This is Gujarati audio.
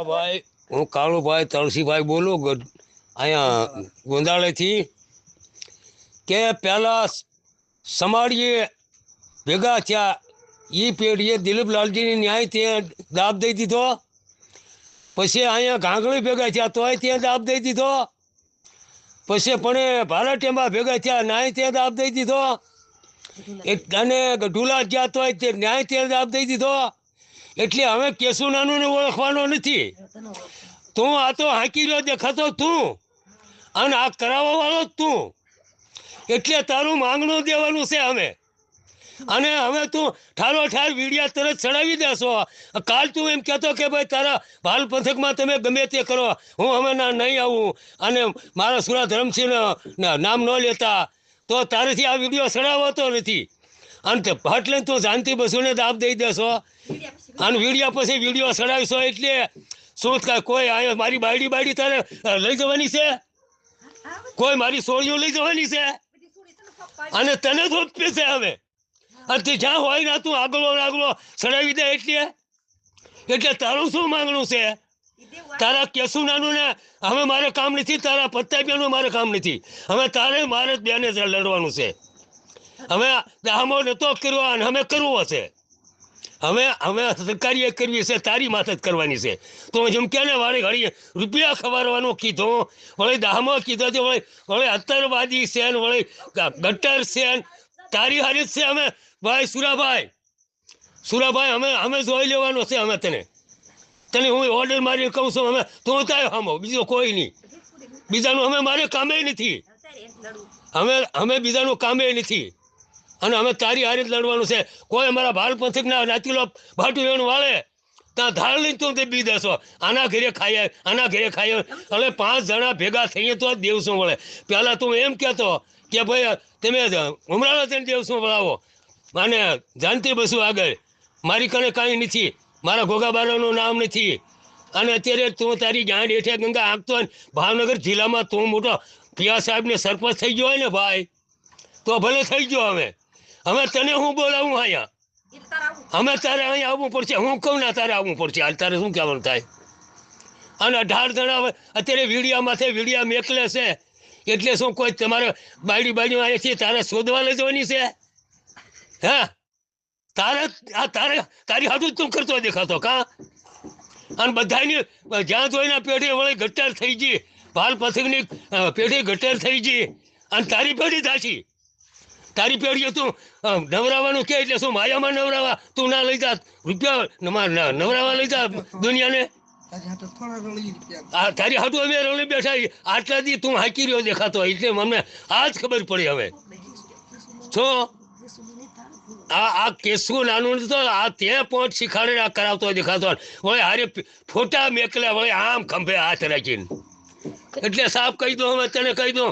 ભાઈ હું કાળુભાઈ તળસીભાઈ બોલું અહીંયા ગોંધાળેથી કે પહેલા સમાડીએ ભેગા થયા એ પેઢીએ દિલીપ લાલજીની ન્યાય ત્યાં દાબ દઈ દીધો. પછી અહીંયા ઘાંગળી ભેગા થયા તોય ત્યાં દાબ દઈ દીધો. પછી પણ ભાલાટેમાં ભેગા થયા ન્યાય ત્યાં દાબ દઈ દીધો. અને ગઢુલા ગયા તોય તે ન્યાય ત્યાં દાબ દઈ દીધો. એટલે હવે કેશુનાનું ઓળખવાનો નથી. તું આ તો હાંકી રહ્યો દેખાતો તું અને આ કરાવવા વાળો તું. એટલે તારું માંગણું દેવાનું છે અમે. અને હવે તું ઠારો ઠાર વીડિયા તરત ચડાવી દેશો. કાલ તું એમ કહેતો કે ભાઈ તારા ભાલ પંથકમાં તમે ગમે તે કરો, હું હવે નહીં આવું અને મારા સુરા ધરમસિંહ નામ ન લેતા, તો તારેથી આ વિડીયો ચડાવતો નથી. અને ભટ લઈને તું જાનતી બસુને દાબ દઈ દેશો અને વિડીયા પછી વિડીયો ચડાવીશો. એટલે શું કોઈ અહીંયા મારી બાયડી તારે લઈ જવાની છે? કોઈ મારી સોળીઓ લઈ જવાની છે? અને તને થોપે છે હવે. અને તે જ્યાં હોય ને તું આગળ ચડાવી દે. એટલે તારું શું માંગણું છે? તારા કેશુનાનું ને હવે મારે કામ નથી, તારા પત્તાબેનું મારે કામ નથી. હવે તારે મારે બેને લડવાનું છે. હવે દામો નતો કર્યો અને અમે કરવો છે. હવે સરકારીએ કરવી છે, તારી માથે જ કરવાની છે. તો જેમ કે ને વાળી ઘડી રૂપિયા ખવારવાનું કીધું, વળી દામો કીધો તો વળી અત્તરવાદી છે ને વળી ગટર છે ને તારી હારી જ છે. અમે ભાઈ સુરાભાઈ અમે જોઈ લેવાનો છે. અમે તને હું ઓર્ડર મારી કહું છું. અમે તું તાય હામો, બીજો કોઈ નહીં. બીજાનું અમે મારે કામે નથી. અમે બીજાનું કામે નથી. અને અમે તારી હારી જ લડવાનું છે. કોઈ અમારા ભાલ પંથકના નાતીલો ભાટું એનું વાળે ત્યાં ધાર લઈને તું તે બી દેશો. આના ઘરે ખાઈએ એટલે 5 જણા ભેગા થઈએ તો દેવશું વળે. પહેલાં તું એમ કહેતો કે ભાઈ તમે ઉમરાળા તેને દેવશું વળાવો અને જાનતી બસું આગળ. મારી કને કાંઈ નથી, મારા ગોગાબારાનું નામ નથી. અને અત્યારે તું તારી ગાંડ હેઠે ગંગા આંકતો હોય. ભાવનગર જિલ્લામાં તું મોટો પિયા સાહેબને સરપંચ થઈ ગયો હોય ને ભાઈ, તો ભલે થઈ ગયો. હવે તને હું બોલાવું અહીંયા? અમે તારે અહીંયા આવવું પડશે. હું કહું ના તારે આવવું પડશે. હાલ તારે શું કહેવાનું થાય? અને 18 જણા અત્યારે વિડીયા મેકલે છે. એટલે શું કોઈ તમારે બાયડી આવી છે તારે શોધવા લઈ જવાની છે? હે તારી હાથું તું કરતો દેખાતો કા? અને બધાની જ્યાં જોઈને પેઢી વળી ગટર થઈ ગઈ, ભાલ પથકની પેઢી ગટર થઈ ગઈ અને તારી પેઢી થાશી. તારી પેઢીએ તું નવરાવાનું કે એટલે શું માયામાં નવરાવા તું ના લઈ જા રૂપિયા નવરાવા લઈ જા દુનિયાને. તારી હાટું અમે રળી બેઠા. આટલા દી તું હાકી રહ્યો દેખાતો એટલે મને આજ ખબર પડી. હવે શું આ કેસુ નાનું તો આ તે પોટ શીખાડે કરાવતો દેખાતો. વળી હારે ફોટા મેકલ્યા, વળી આમ ખંભે હાથ રાખીને. એટલે સાફ કહી દઉં, હવે તને કહી દઉં.